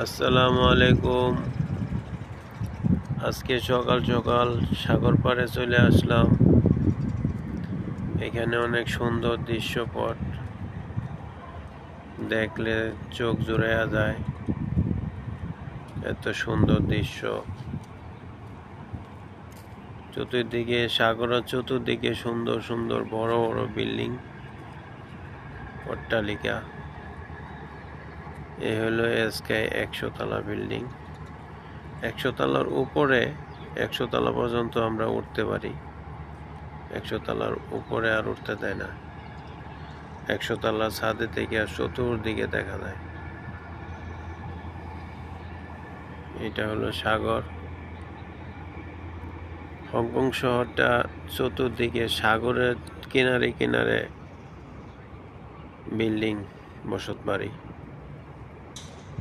আসসালামু আলাইকুম। আজকে সকাল সকাল সাগর পাড়ে চলে আসলাম। এখানে অনেক সুন্দর দৃশ্যপট, দেখলে চোখ জুড়াইয়া যায়। এত সুন্দর দৃশ্য, চতুর্দিকে সাগরের চতুর্দিকে সুন্দর সুন্দর বড় বড় বিল্ডিং, অট্টালিকা। এ হলো স্কাই 100 তলা বিল্ডিং। 100 তলার উপরে, 100 তলা পর্যন্ত আমরা উঠতে পারি। 100 তলার উপরে আর উঠতে দেয় না। 100 তলা ছাদে থেকে আর চতুর্দিকে দেখা যায়। এটা হলো সাগর। হংকং শহরটা চতুর্দিকে সাগরের কিনারে কিনারে বিল্ডিং, বসত বাড়ি।